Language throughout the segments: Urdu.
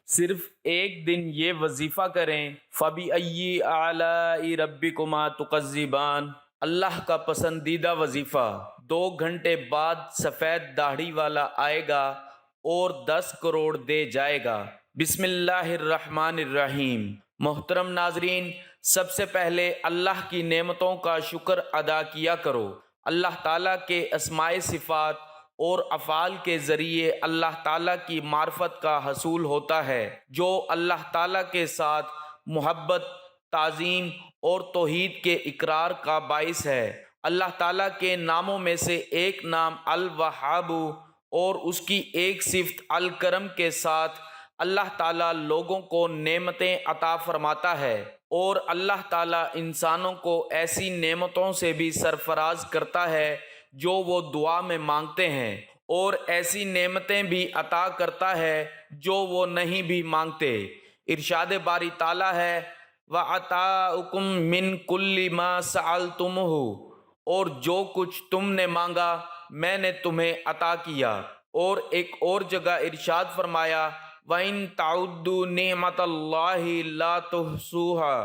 صرف ایک دن یہ وظیفہ کریں فَبِأَيِّ آلَاءِ رَبِّكُمَا تُكَذِّبَانِ۔ اللہ کا پسندیدہ وظیفہ 2 گھنٹے بعد سفید داڑھی والا آئے گا اور 10 کروڑ دے جائے گا۔ بسم اللہ الرحمن الرحیم۔ محترم ناظرین، سب سے پہلے اللہ کی نعمتوں کا شکر ادا کیا کرو۔ اللہ تعالیٰ کے اسماء صفات اور افعال کے ذریعے اللہ تعالیٰ کی معرفت کا حصول ہوتا ہے، جو اللہ تعالیٰ کے ساتھ محبت، تعظیم اور توحید کے اقرار کا باعث ہے۔ اللہ تعالیٰ کے ناموں میں سے ایک نام الوہاب اور اس کی ایک صفت الکرم کے ساتھ اللہ تعالیٰ لوگوں کو نعمتیں عطا فرماتا ہے، اور اللہ تعالیٰ انسانوں کو ایسی نعمتوں سے بھی سرفراز کرتا ہے جو وہ دعا میں مانگتے ہیں، اور ایسی نعمتیں بھی عطا کرتا ہے جو وہ نہیں بھی مانگتے۔ ارشاد باری تعالیٰ ہے وَعَطَاؤُكُم مِّن كُلِّ مَا سَأَلْتُمُوهُ، اور جو کچھ تم نے مانگا میں نے تمہیں عطا کیا۔ اور ایک اور جگہ ارشاد فرمایا وَإِن تَعُدُّوا نِعْمَتَ اللَّهِ لَا تُحْصُوهَا،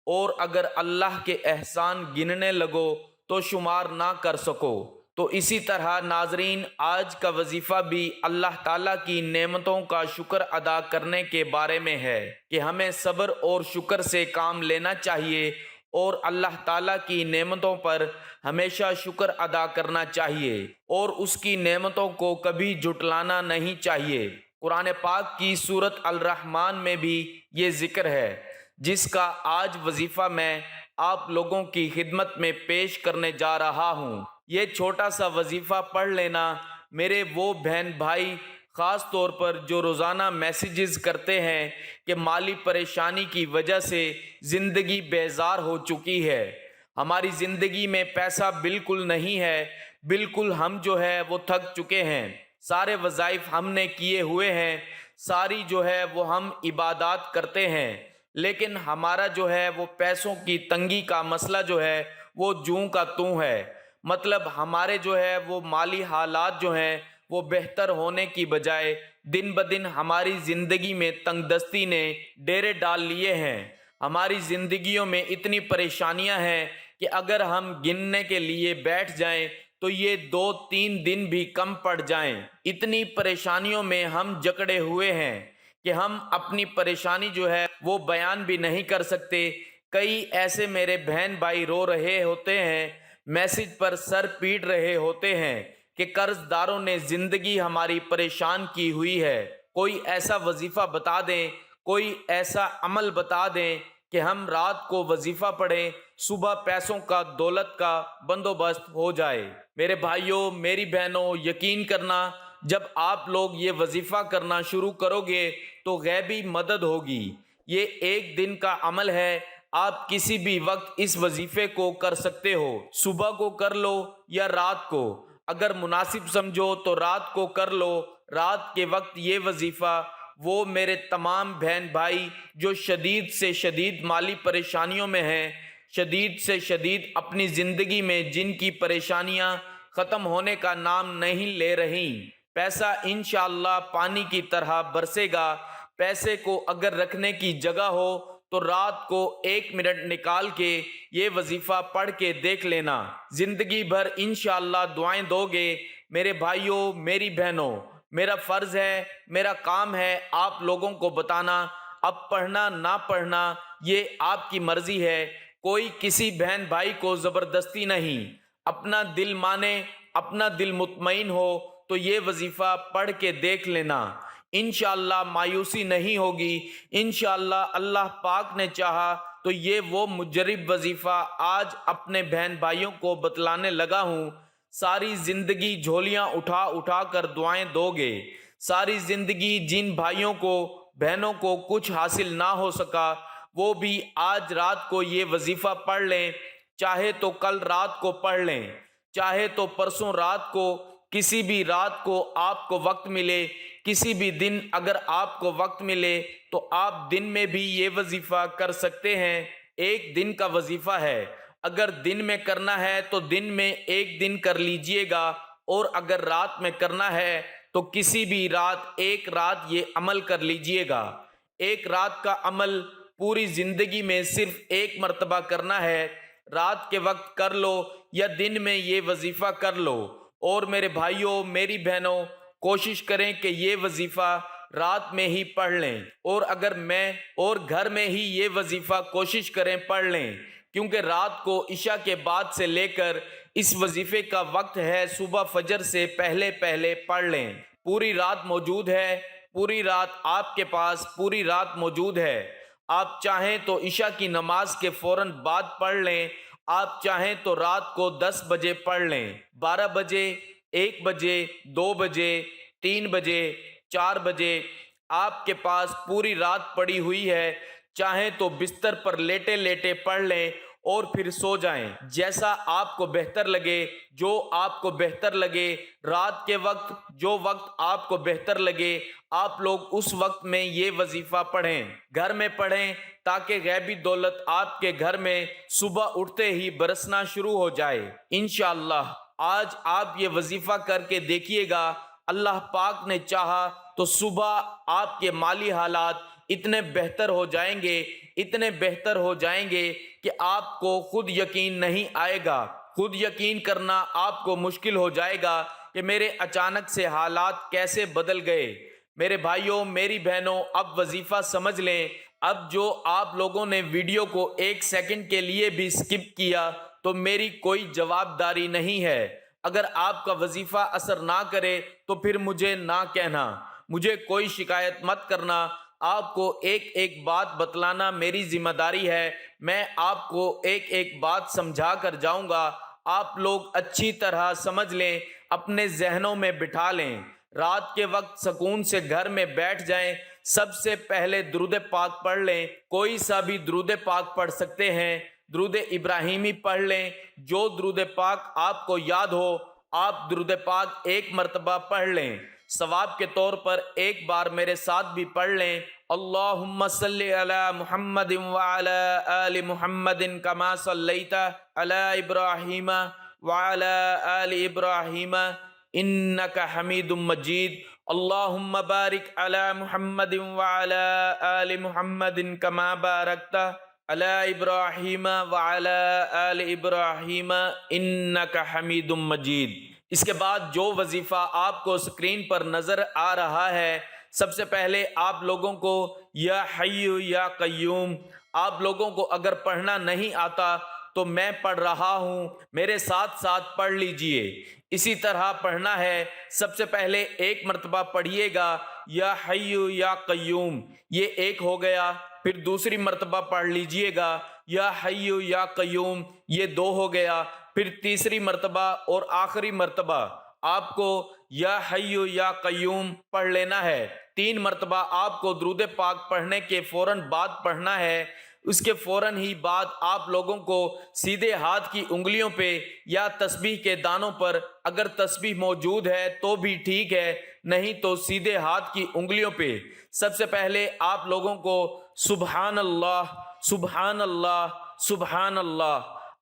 اور اگر اللہ کے احسان گننے لگو تو شمار نہ کر سکو۔ تو اسی طرح ناظرین، آج کا وظیفہ بھی اللہ تعالیٰ کی نعمتوں کا شکر ادا کرنے کے بارے میں ہے کہ ہمیں صبر اور شکر سے کام لینا چاہیے، اور اللہ تعالیٰ کی نعمتوں پر ہمیشہ شکر ادا کرنا چاہیے، اور اس کی نعمتوں کو کبھی جھٹلانا نہیں چاہیے۔ قرآن پاک کی سورۃ الرحمن میں بھی یہ ذکر ہے، جس کا آج وظیفہ میں آپ لوگوں کی خدمت میں پیش کرنے جا رہا ہوں۔ یہ چھوٹا سا وظیفہ پڑھ لینا میرے وہ بہن بھائی، خاص طور پر جو روزانہ میسیجز کرتے ہیں کہ مالی پریشانی کی وجہ سے زندگی بیزار ہو چکی ہے، ہماری زندگی میں پیسہ بالکل نہیں ہے، بالکل ہم جو ہے وہ تھک چکے ہیں، سارے وظائف ہم نے کیے ہوئے ہیں، ساری جو ہے وہ ہم عبادات کرتے ہیں، لیکن ہمارا جو ہے وہ پیسوں کی تنگی کا مسئلہ جو ہے وہ جوں کا توں ہے۔ مطلب ہمارے جو ہے وہ مالی حالات جو ہیں وہ بہتر ہونے کی بجائے دن بدن ہماری زندگی میں تنگ دستی نے ڈیرے ڈال لیے ہیں۔ ہماری زندگیوں میں اتنی پریشانیاں ہیں کہ اگر ہم گننے کے لیے بیٹھ جائیں تو یہ 2-3 دن بھی کم پڑ جائیں۔ اتنی پریشانیوں میں ہم جکڑے ہوئے ہیں کہ ہم اپنی پریشانی جو ہے وہ بیان بھی نہیں کر سکتے۔ کئی ایسے میرے بہن بھائی رو رہے ہوتے ہیں، میسج پر سر پیٹ رہے ہوتے ہیں کہ قرض داروں نے زندگی ہماری پریشان کی ہوئی ہے۔ کوئی ایسا وظیفہ بتا دیں، کوئی ایسا عمل بتا دیں کہ ہم رات کو وظیفہ پڑھیں، صبح پیسوں کا، دولت کا بندوبست ہو جائے۔ میرے بھائیوں، میری بہنوں، یقین کرنا جب آپ لوگ یہ وظیفہ کرنا شروع کرو گے تو غیبی مدد ہوگی۔ یہ ایک دن کا عمل ہے، آپ کسی بھی وقت اس وظیفے کو کر سکتے ہو، صبح کو کر لو یا رات کو، اگر مناسب سمجھو تو رات کو کر لو۔ رات کے وقت یہ وظیفہ وہ میرے تمام بہن بھائی جو شدید سے شدید مالی پریشانیوں میں ہیں، شدید سے شدید اپنی زندگی میں جن کی پریشانیاں ختم ہونے کا نام نہیں لے رہی، پیسہ انشاءاللہ پانی کی طرح برسے گا۔ پیسے کو اگر رکھنے کی جگہ ہو تو رات کو 1 منٹ نکال کے یہ وظیفہ پڑھ کے دیکھ لینا، زندگی بھر انشاءاللہ دعائیں دو گے۔ میرے بھائیوں، میری بہنوں، میرا فرض ہے، میرا کام ہے آپ لوگوں کو بتانا۔ اب پڑھنا نہ پڑھنا یہ آپ کی مرضی ہے، کوئی کسی بہن بھائی کو زبردستی نہیں۔ اپنا دل مانے، اپنا دل مطمئن ہو تو یہ وظیفہ پڑھ کے دیکھ لینا، انشاءاللہ مایوسی نہیں ہوگی۔ انشاءاللہ اللہ پاک نے چاہا تو یہ وہ مجرب وظیفہ آج اپنے بہن بھائیوں کو بتلانے لگا ہوں۔ ساری زندگی جھولیاں اٹھا اٹھا کر دعائیں دو گے، ساری زندگی جن بھائیوں کو، بہنوں کو کچھ حاصل نہ ہو سکا وہ بھی آج رات کو یہ وظیفہ پڑھ لیں، چاہے تو کل رات کو پڑھ لیں، چاہے تو پرسوں رات کو، کسی بھی رات کو آپ کو وقت ملے، کسی بھی دن اگر آپ کو وقت ملے تو آپ دن میں بھی یہ وظیفہ کر سکتے ہیں۔ ایک دن کا وظیفہ ہے، اگر دن میں کرنا ہے تو دن میں 1 دن کر لیجئے گا، اور اگر رات میں کرنا ہے تو کسی بھی رات 1 رات یہ عمل کر لیجئے گا۔ ایک رات کا عمل پوری زندگی میں صرف ایک مرتبہ کرنا ہے۔ رات کے وقت کر لو یا دن میں یہ وظیفہ کر لو۔ اور میرے بھائیوں، میری بہنوں، کوشش کریں کہ یہ وظیفہ رات میں ہی پڑھ لیں، اور اگر میں اور گھر میں ہی یہ وظیفہ کوشش کریں پڑھ لیں، کیونکہ رات کو عشاء کے بعد سے لے کر اس وظیفے کا وقت ہے صبح فجر سے پہلے پہلے پڑھ لیں۔ پوری رات موجود ہے، پوری رات آپ کے پاس پوری رات موجود ہے۔ آپ چاہیں تو عشاء کی نماز کے فوراً بعد پڑھ لیں، آپ چاہیں تو رات کو 10 بجے پڑھ لیں، 12 بجے، 1 بجے، 2 بجے، 3 بجے، 4 بجے، آپ کے پاس پوری رات پڑی ہوئی ہے۔ چاہیں تو بستر پر لیٹے لیٹے پڑھ لیں اور پھر سو جائیں، جیسا آپ کو بہتر لگے، جو آپ کو بہتر لگے۔ رات کے وقت جو وقت آپ کو بہتر لگے، آپ لوگ اس وقت میں یہ وظیفہ پڑھیں، گھر میں پڑھیں، تاکہ غیبی دولت آپ کے گھر میں صبح اٹھتے ہی برسنا شروع ہو جائے۔ انشاءاللہ آج آپ یہ وظیفہ کر کے دیکھیے گا، اللہ پاک نے چاہا تو صبح آپ کے مالی حالات اتنے بہتر ہو جائیں گے، اتنے بہتر ہو جائیں گے کہ آپ کو خود یقین نہیں آئے گا، خود یقین کرنا آپ کو مشکل ہو جائے گا کہ میرے اچانک سے حالات کیسے بدل گئے۔ میرے بھائیوں، میری بہنوں، اب وظیفہ سمجھ لیں۔ اب جو آپ لوگوں نے ویڈیو کو 1 سیکنڈ کے لیے بھی سکپ کیا تو میری کوئی جواب داری نہیں ہے۔ اگر آپ کا وظیفہ اثر نہ کرے تو پھر مجھے نہ کہنا، مجھے کوئی شکایت مت کرنا۔ آپ کو ایک ایک بات بتلانا میری ذمہ داری ہے۔ میں آپ کو ایک ایک بات سمجھا کر جاؤں گا، آپ لوگ اچھی طرح سمجھ لیں، اپنے ذہنوں میں بٹھا لیں۔ رات کے وقت سکون سے گھر میں بیٹھ جائیں، سب سے پہلے درود پاک پڑھ لیں۔ کوئی سا بھی درود پاک پڑھ سکتے ہیں، درود ابراہیمی پڑھ لیں، جو درود پاک آپ کو یاد ہو آپ درود پاک 1 مرتبہ پڑھ لیں۔ ثواب کے طور پر ایک بار میرے ساتھ بھی پڑھ لیں، اللہم صلی علی محمد وعلی آل محمد کما صلیت علی ابراہیم وعلی آل ابراہیم انک حمید مجید، اللہم بارک علی محمد وعلی آل محمد کما بارکت علی ابراہیم وعلی آل ابراہیم انک حمید مجید۔ اس کے بعد جو وظیفہ آپ کو اسکرین پر نظر آ رہا ہے، سب سے پہلے آپ لوگوں کو یا حی یا قیوم، آپ لوگوں کو اگر پڑھنا نہیں آتا تو میں پڑھ رہا ہوں، میرے ساتھ ساتھ پڑھ لیجئے۔ اسی طرح پڑھنا ہے، سب سے پہلے 1 مرتبہ پڑھیے گا یا حی یا قیوم، یہ 1 ہو گیا۔ پھر دوسری مرتبہ پڑھ لیجئے گا یا حی یا قیوم، یہ 2 ہو گیا۔ پھر تیسری مرتبہ اور آخری مرتبہ آپ کو یا حی یا قیوم پڑھ لینا ہے۔ 3 مرتبہ آپ کو درود پاک پڑھنے کے فوراً بعد پڑھنا ہے۔ اس کے فوراً ہی بعد آپ لوگوں کو سیدھے ہاتھ کی انگلیوں پہ یا تسبیح کے دانوں پر، اگر تسبیح موجود ہے تو بھی ٹھیک ہے، نہیں تو سیدھے ہاتھ کی انگلیوں پہ سب سے پہلے آپ لوگوں کو سبحان اللہ، سبحان اللہ، سبحان اللہ،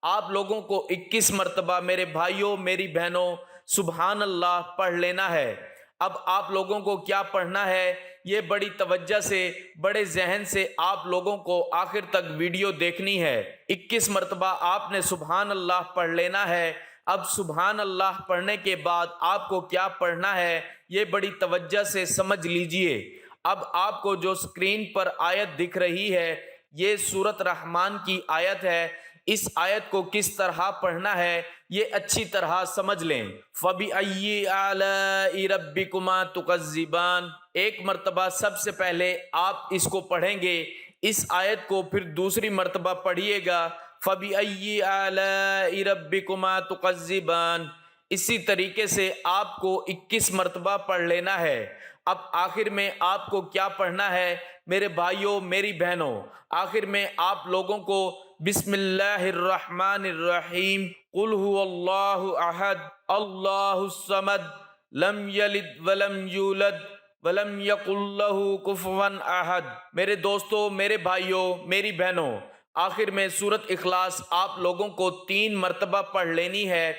آپ لوگوں کو 21 مرتبہ میرے بھائیوں، میری بہنوں، سبحان اللہ پڑھ لینا ہے۔ اب آپ لوگوں کو کیا پڑھنا ہے، یہ بڑی توجہ سے، بڑے ذہن سے آپ لوگوں کو آخر تک ویڈیو دیکھنی ہے۔ 21 مرتبہ آپ نے سبحان اللہ پڑھ لینا ہے۔ اب سبحان اللہ پڑھنے کے بعد آپ کو کیا پڑھنا ہے، یہ بڑی توجہ سے سمجھ لیجئے۔ اب آپ کو جو سکرین پر آیت دکھ رہی ہے، یہ سورۃ رحمان کی آیت ہے۔ اس آیت کو کس طرح پڑھنا ہے یہ اچھی طرح سمجھ لیں۔ فَبِأَيِّ آلَاءِ رَبِّكُمَا تُكَذِّبَانِ، 1 مرتبہ سب سے پہلے آپ اس کو پڑھیں گے، اس آیت کو پھر دوسری مرتبہ پڑھیے گا، فَبِأَيِّ آلَاءِ رَبِّكُمَا تُكَذِّبَانِ۔ اسی طریقے سے آپ کو 21 مرتبہ پڑھ لینا ہے۔ اب آخر میں آپ کو کیا پڑھنا ہے میرے بھائیوں، میری بہنوں، آخر میں آپ لوگوں کو بسم اللہ الرحمن الرحیم، قل هو اللہ احد اللہ الصمد لم یلد ولم یولد ولم یکن لہ کفوا احد۔ میرے دوستو، میرے بھائیوں، میری بہنوں، آخر میں سورۃ اخلاص آپ لوگوں کو 3 مرتبہ پڑھ لینی ہے،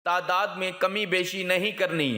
تعداد میں کمی بیشی نہیں کرنی۔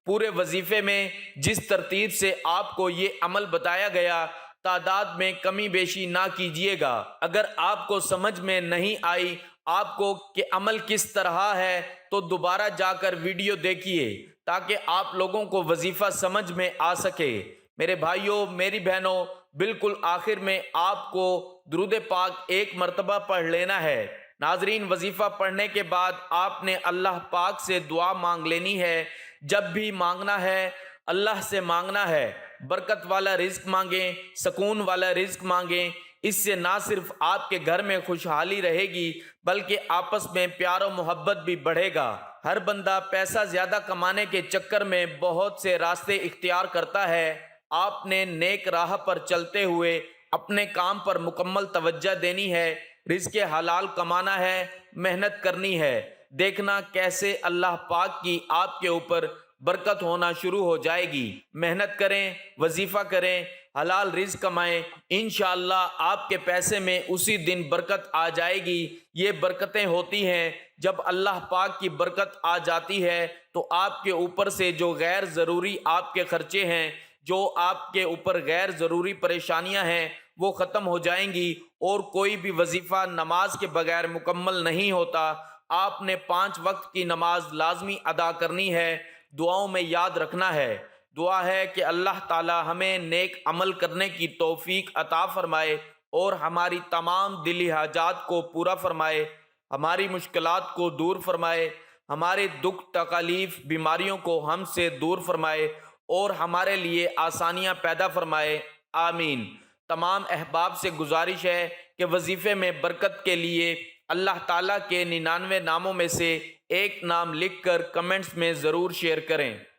پورے وظیفے میں جس ترتیب سے آپ کو یہ عمل بتایا گیا، تعداد میں کمی بیشی نہ کیجیے گا۔ اگر آپ کو سمجھ میں نہیں آئی آپ کو کہ عمل کس طرح ہے تو دوبارہ جا کر ویڈیو دیکھیے تاکہ آپ لوگوں کو وظیفہ سمجھ میں آ سکے۔ میرے بھائیوں، میری بہنوں، بالکل آخر میں آپ کو درود پاک ایک مرتبہ پڑھ لینا ہے۔ ناظرین، وظیفہ پڑھنے کے بعد آپ نے اللہ پاک سے دعا مانگ لینی ہے۔ جب بھی مانگنا ہے اللہ سے مانگنا ہے، برکت والا رزق مانگیں، سکون والا رزق مانگیں۔ اس سے نہ صرف آپ کے گھر میں خوشحالی رہے گی بلکہ آپس میں پیار و محبت بھی بڑھے گا۔ ہر بندہ پیسہ زیادہ کمانے کے چکر میں بہت سے راستے اختیار کرتا ہے۔ آپ نے نیک راہ پر چلتے ہوئے اپنے کام پر مکمل توجہ دینی ہے، رزق حلال کمانا ہے، محنت کرنی ہے، دیکھنا کیسے اللہ پاک کی آپ کے اوپر برکت ہونا شروع ہو جائے گی۔ محنت کریں، وظیفہ کریں، حلال رزق کمائیں، انشاءاللہ آپ کے پیسے میں اسی دن برکت آ جائے گی۔ یہ برکتیں ہوتی ہیں جب اللہ پاک کی برکت آ جاتی ہے تو آپ کے اوپر سے جو غیر ضروری آپ کے خرچے ہیں، جو آپ کے اوپر غیر ضروری پریشانیاں ہیں وہ ختم ہو جائیں گی، اور کوئی بھی وظیفہ نماز کے بغیر مکمل نہیں ہوتا۔ آپ نے 5 وقت کی نماز لازمی ادا کرنی ہے، دعاؤں میں یاد رکھنا ہے۔ دعا ہے کہ اللہ تعالی ہمیں نیک عمل کرنے کی توفیق عطا فرمائے اور ہماری تمام دلی حاجات کو پورا فرمائے، ہماری مشکلات کو دور فرمائے، ہمارے دکھ تکالیف بیماریوں کو ہم سے دور فرمائے اور ہمارے لیے آسانیاں پیدا فرمائے، آمین۔ تمام احباب سے گزارش ہے کہ وظیفے میں برکت کے لیے اللہ تعالیٰ کے 99 ناموں میں سے ایک نام لکھ کر کمنٹس میں ضرور شیئر کریں۔